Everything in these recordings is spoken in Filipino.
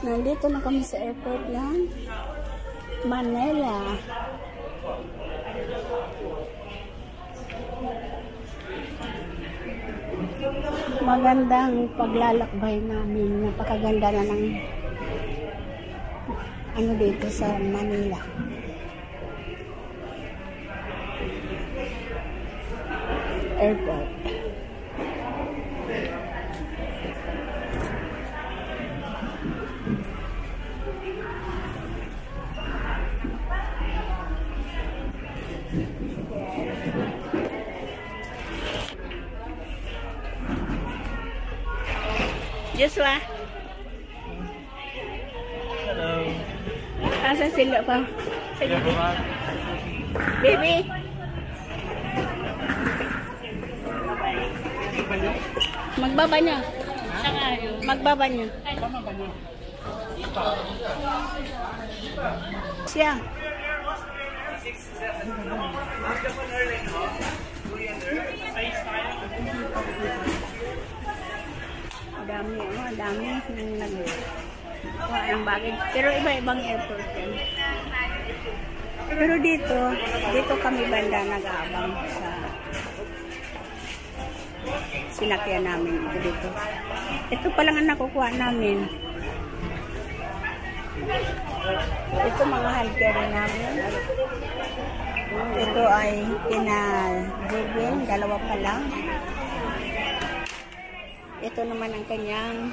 Nandito na kami sa airport ng Manila. Magandang paglalakbay namin. Napakaganda na ng ano dito sa Manila. Airport. Joshua. Hello. Asan sila pa? Baby. Magbaba niya. Magbaba niya. Siya. Dami, dami ng nagkuha ng bagay. Pero iba-ibang airport yan. Pero dito kami banda nag-aabang sa sinakyan namin dito. Ito pa lang ang nakukuha namin. Ito mga healthcare namin. Ito ay kina-Ruben, dalawa pa lang. Ito naman ang kanyang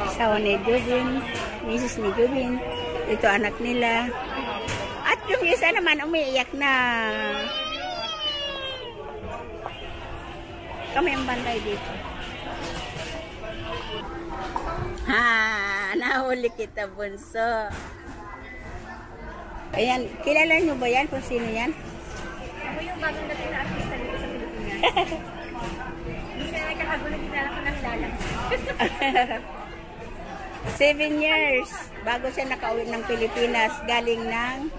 asawa ni Jubin, misis ni Jubin. Ito anak nila. At yung isa naman umiiyak na. Kami ang banday dito. Ha, nahuli kita, bunso. Ayan, kilala nyo ba yan kung sino yan? Ako yung bagong dating na artista dito sa Pilipinas. Hindi na nagkakagulo, kilala ko ng lalang. 7 years bago siya nakauwi ng Pilipinas, galing ng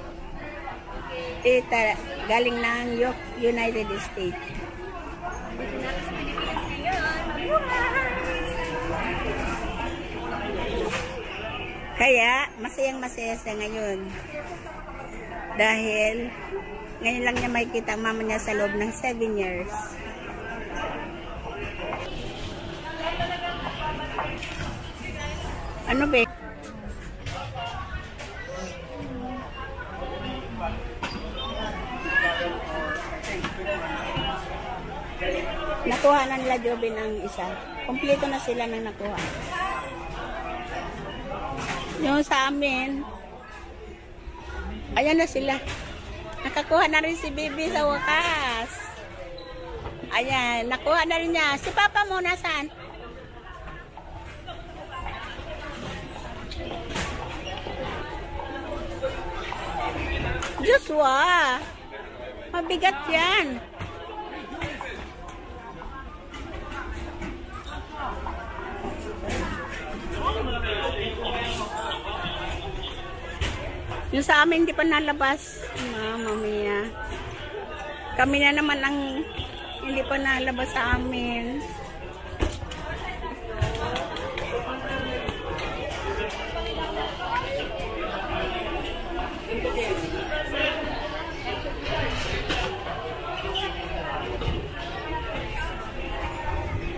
United States. Dito na ako sa Pilipinas ngayon. Mabuhay! Kaya masayang-masaya siya ngayon. Dahil ngayon lang niya makikita ang mama niya sa loob ng 7 years. Ano ba? Nakuha na nila Jobin ang isa. Kompleto na sila nang nakuha. Yung sa amin, ayan na sila. Nakakuha na rin si Bibi sa wakas. Ayan, nakuha na rin niya. Si Papa mo nasaan? Joshua, mabigat yan. Yung sa amin hindi pa nalabas. Mama mia. Kami na naman ang hindi pa nalabas sa amin.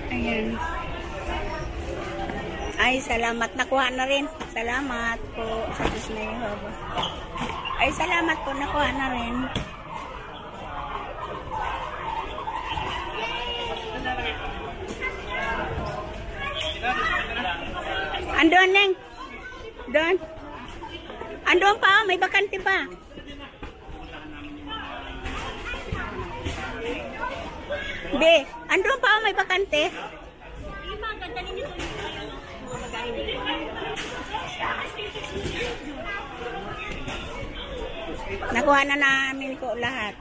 Ayan. Ay, salamat. Nakuha na rin. Salamat po sa Diyos na Yehova. Ay, salamat po. Nakuha na rin. Andun, Neng. Doon. Andun pa. May bakante pa. Be, andun pa. May bakante. Nakuha na namin ko lahat.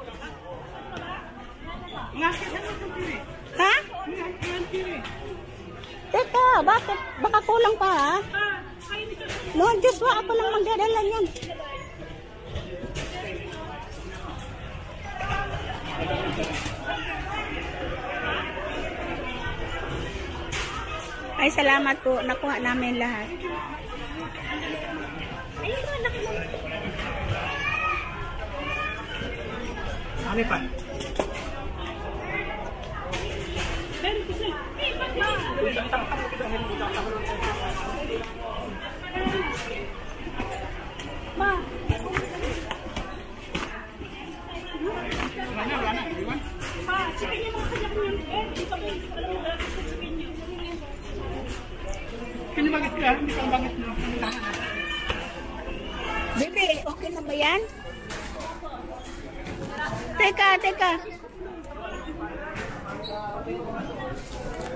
Ha? Teka, bakit? Baka kulang pa ha? No, Joshua, ako lang magdadala yan. Ay, salamat po. Nakuha namin lahat. Ano pa? Ma. Hindi bagit ka, hindi ka bagit na. Bebe, okay na ba yan? Teka.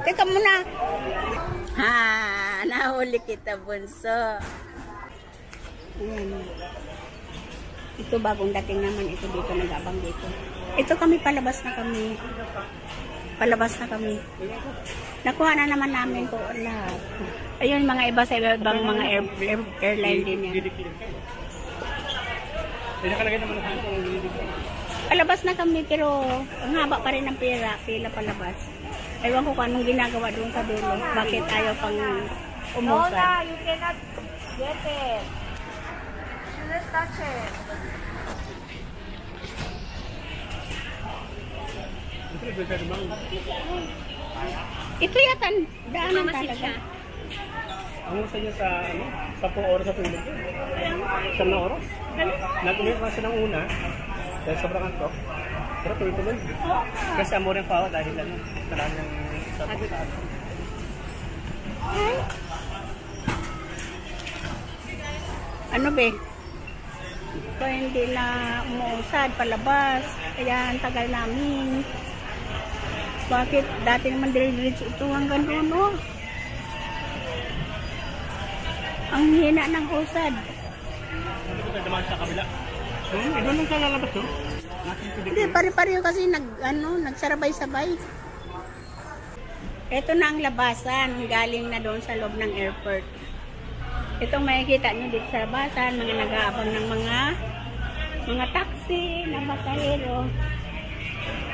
Teka muna. Ha, nahuli kita, bunso. Ayan. Ito bagong dating naman ito dito, nag-abang dito. Ito kami, palabas na kami. Nakuha na naman namin po lahat. Ayun, mga iba sa ibang mga airline din yan. Nakalagay naman sa ito. Palabas na kami, pero ang haba pa rin ng pila palabas. Ewan ko kung anong ginagawa doon sa dulo. Bakit ayaw pang umusad? Lola, you cannot get it. Let's touch it. Ito yata daanan talaga. Ang gusto niya sa 10 oras sa tulog. 10 na oras. Nag-ulit kasi ng una. Dahil sobrang antok. Pero tuloy-tuloy. Kasi amo rin pa ako dahil talagang sa pagkataas. Ano be? So, hindi na umuusad, palabas. Kaya ang tagal namin. Bakit? Dati naman dire-diretso ito hanggang doon, oh. Ang hina ng usad. Hindi ko tayo sa kabila. Ito nung sa lalabas, no? Hindi, pare-pareho kasi nagsarabay-sabay. Ito na ang labasan. Galing na doon sa loob ng airport. Itong makikita nyo dito sa labasan, mga nag-aabang ng mga taxi, na pasahero.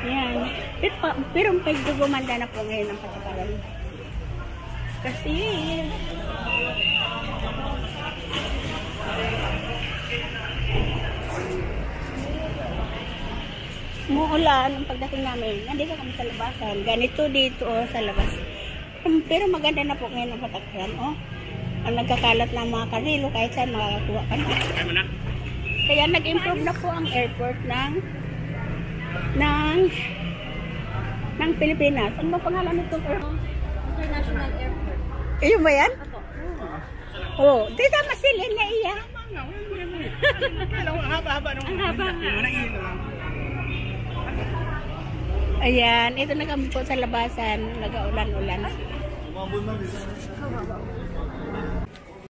Yan. Pero medyo gumanda na po ngayon ang patakaran. Kasi muulan ang pagdating namin. Nandito kami sa labasan. Ganito dito sa labas. Pero maganda na po ngayon ang patakaran. Oh. Ang nagkakalat ng mga karilo kahit saan makakakuha ka na. Kaya nag-improve na po ang airport ng Pilipinas. Ano ba pangalan nito? International Airport. Ayun ba yan? Apo. Oo. Di tama sila na iya. Ang haba-haba nung... Ang haba nga. Ayan. Ito na kami po sa labasan. Nag-ulan-ulan.